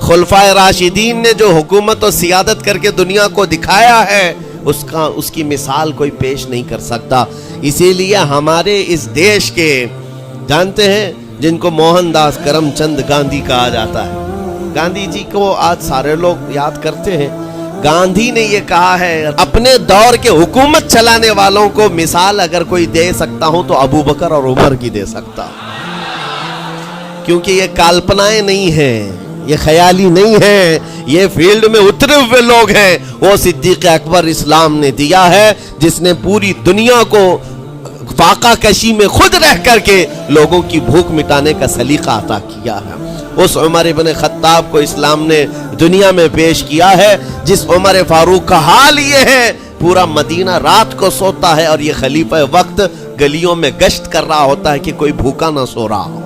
خلفائے راشدین نے جو حکومت و سیادت کر کے دنیا کو دکھایا ہے اس کی مثال کوئی پیش نہیں کر سکتا. اسی لیے ہمارے اس دیش کے جانتے ہیں جن کو موہن داس کرم چند گاندھی کہا جاتا ہے, گاندھی جی کو آج سارے لوگ یاد کرتے ہیں. گاندھی نے یہ کہا ہے اپنے دور کے حکومت چلانے والوں کو مثال اگر کوئی دے سکتا ہوں تو ابو بکر اور عمر کی دے سکتا ہوں, کیونکہ یہ کالپنائیں نہیں ہیں, یہ خیالی نہیں ہیں, یہ فیلڈ میں اترے ہوئے لوگ ہیں. وہ صدیق اکبر اسلام نے دیا ہے جس نے پوری دنیا کو فاقہ کشی میں خود رہ کر کے لوگوں کی بھوک مٹانے کا سلیقہ عطا کیا ہے. اس عمر ابن خطاب کو اسلام نے دنیا میں پیش کیا ہے جس عمر فاروق کا حال یہ ہے پورا مدینہ رات کو سوتا ہے اور یہ خلیفہ وقت گلیوں میں گشت کر رہا ہوتا ہے کہ کوئی بھوکا نہ سو رہا ہو.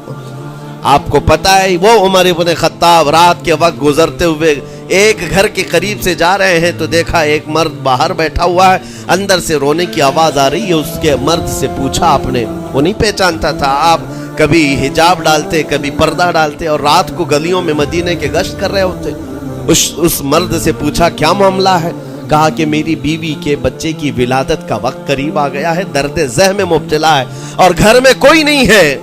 آپ کو پتا ہے وہ عمر ابن خطاب رات کے وقت گزرتے ہوئے ایک گھر کے قریب سے جا رہے ہیں تو دیکھا ایک مرد باہر بیٹھا ہوا ہے, اندر سے رونے کی آواز آ رہی ہے. اس کے مرد سے پوچھا آپ نے, وہ نہیں پہچانتا تھا, آپ کبھی حجاب ڈالتے کبھی پردہ ڈالتے اور رات کو گلیوں میں مدینے کے گشت کر رہے ہوتے. اس مرد سے پوچھا کیا معاملہ ہے؟ کہا کہ میری بیوی کے بچے کی ولادت کا وقت قریب آ گیا ہے, درد ذہ میں مبتلا ہے اور گھر میں کوئی نہیں ہے,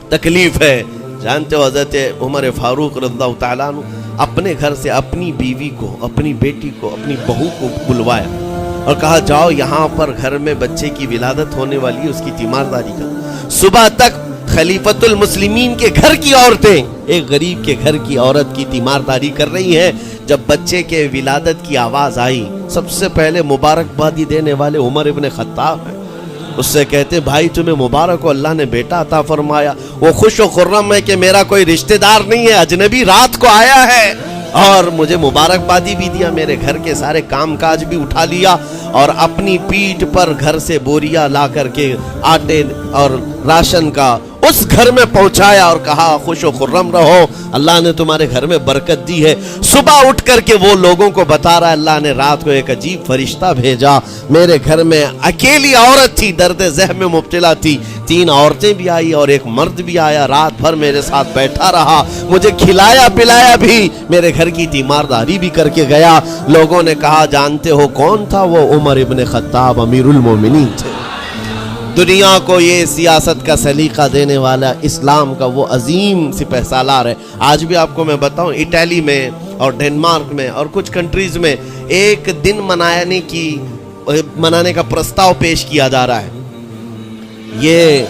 تکلیف ہے. جانتے ہو حضرت عمر فاروق رضی اللہ تعالیٰ عنہ اپنے گھر سے اپنی بیوی کو, اپنی بیٹی کو, اپنی بہو کو بلوایا اور کہا جاؤ یہاں پر گھر میں بچے کی ولادت ہونے والی ہے, اس کی تیمارداری کرو. صبح تک خلیفۃ المسلمین کے گھر کی عورتیں ایک غریب کے گھر کی عورت کی تیمارداری کر رہی ہیں. جب بچے کے ولادت کی آواز آئی سب سے پہلے مبارکبادی دینے والے عمر ابن خطاب ہیں. اس سے کہتے بھائی تمہیں مبارک ہو, اللہ نے بیٹا عطا فرمایا. وہ خوش و خرم ہے کہ میرا کوئی رشتہ دار نہیں ہے, اجنبی رات کو آیا ہے اور مجھے مبارکبادی بھی دیا, میرے گھر کے سارے کام کاج بھی اٹھا لیا اور اپنی پیٹھ پر گھر سے بوریا لا کر کے آٹے اور راشن کا اس گھر میں پہنچایا اور کہا خوش و خرم رہو, اللہ نے تمہارے گھر میں برکت دی ہے. صبح اٹھ کر کے وہ لوگوں کو بتا رہا ہے اللہ نے رات کو ایک عجیب فرشتہ بھیجا, میرے گھر میں اکیلی عورت تھی, درد ذہ میں مبتلا تھی, 3 عورتیں بھی آئی اور ایک مرد بھی آیا, رات بھر میرے ساتھ بیٹھا رہا, مجھے کھلایا پلایا بھی, میرے گھر کی تیمارداری بھی کر کے گیا. لوگوں نے کہا جانتے ہو کون تھا وہ؟ عمر ابن خطاب امیر المومنین تھے. دنیا کو یہ سیاست کا سلیقہ دینے والا اسلام کا وہ عظیم سپہ سالار ہے. آج بھی آپ کو میں بتاؤں اٹلی میں اور ڈنمارک میں اور کچھ کنٹریز میں ایک دن منانے کا پرستاؤ پیش کیا جا رہا ہے. یہ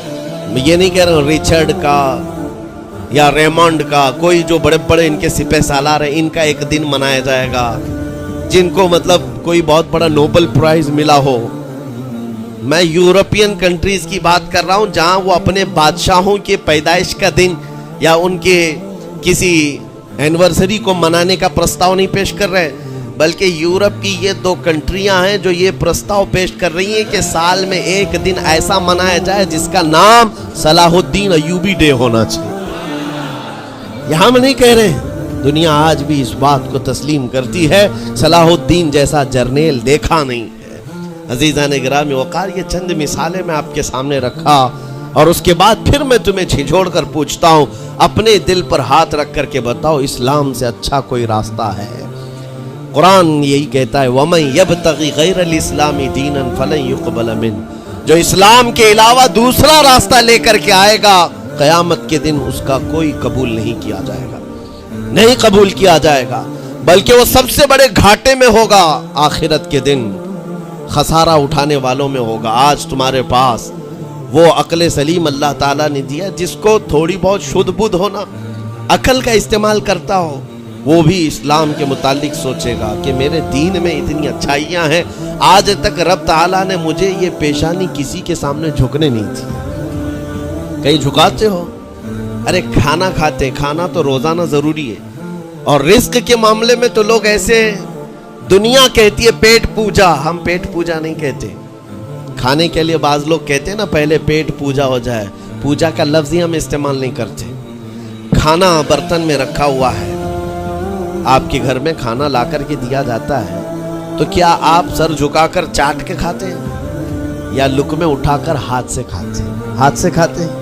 نہیں کہہ رہا ہوں ریچرڈ کا یا ریمونڈ کا, کوئی جو بڑے بڑے ان کے سپہ سالار ہیں ان کا ایک دن منایا جائے گا جن کو مطلب کوئی بہت بڑا نوبل پرائز ملا ہو. میں یورپین کنٹریز کی بات کر رہا ہوں جہاں وہ اپنے بادشاہوں کے پیدائش کا دن یا ان کے کسی اینیورسری کو منانے کا پرستاؤ نہیں پیش کر رہے, بلکہ یورپ کی یہ 2 کنٹریاں ہیں جو یہ پرستاؤ پیش کر رہی ہیں کہ سال میں ایک دن ایسا منایا جائے جس کا نام صلاح الدین ایوبی ڈے ہونا چاہیے. یہاں میں نہیں کہہ رہے, دنیا آج بھی اس بات کو تسلیم کرتی ہے صلاح الدین جیسا جرنیل دیکھا نہیں ہے. عزیزان گرامی وقار, یہ چند مثالیں میں آپ کے سامنے رکھا اور اس کے بعد پھر میں تمہیں جھنجھوڑ کر پوچھتا ہوں, اپنے دل پر ہاتھ رکھ کر کے بتاؤ اسلام سے اچھا کوئی راستہ ہے؟ قرآن یہی کہتا ہے وَمَن يَبْتَغِ غَيْرَ الْإِسْلَامِ دِينًا فَلَن يُقْبَلَ مِنْهُ, جو اسلام کے علاوہ دوسرا راستہ لے کر کے آئے گا قیامت کے دن اس کا کوئی قبول نہیں کیا جائے گا, نہیں قبول کیا جائے گا, بلکہ وہ سب سے بڑے گھاٹے میں ہوگا, آخرت کے دن خسارہ اٹھانے والوں میں ہوگا. آج تمہارے پاس وہ عقل سلیم اللہ تعالیٰ نے دیا جس کو تھوڑی بہت شدھ بدھ ہونا, عقل کا استعمال کرتا ہو, وہ بھی اسلام کے متعلق سوچے گا کہ میرے دین میں اتنی اچھائیاں ہیں, آج تک رب تعالیٰ نے مجھے یہ پیشانی کسی کے سامنے جھکنے نہیں تھی. کہیں جھکاتے ہو؟ ارے کھانا کھاتے, کھانا تو روزانہ ضروری ہے, اور رزق کے معاملے میں تو لوگ ایسے, دنیا کہتی ہے پیٹ پوجا, ہم پیٹ پوجا نہیں کہتے. کھانے کے لیے بعض لوگ کہتے ہیں نا پہلے پیٹ پوجا ہو جائے, پوجا کا لفظ ہی ہم استعمال نہیں کرتے. کھانا برتن میں رکھا ہوا ہے, آپ کے گھر میں کھانا لا کر کے دیا جاتا ہے, تو کیا آپ سر جھکا کر چاٹ کے کھاتے ہیں یا لقمے اٹھا کر ہاتھ سے کھاتے ہیں؟ ہاتھ سے کھاتے ہیں.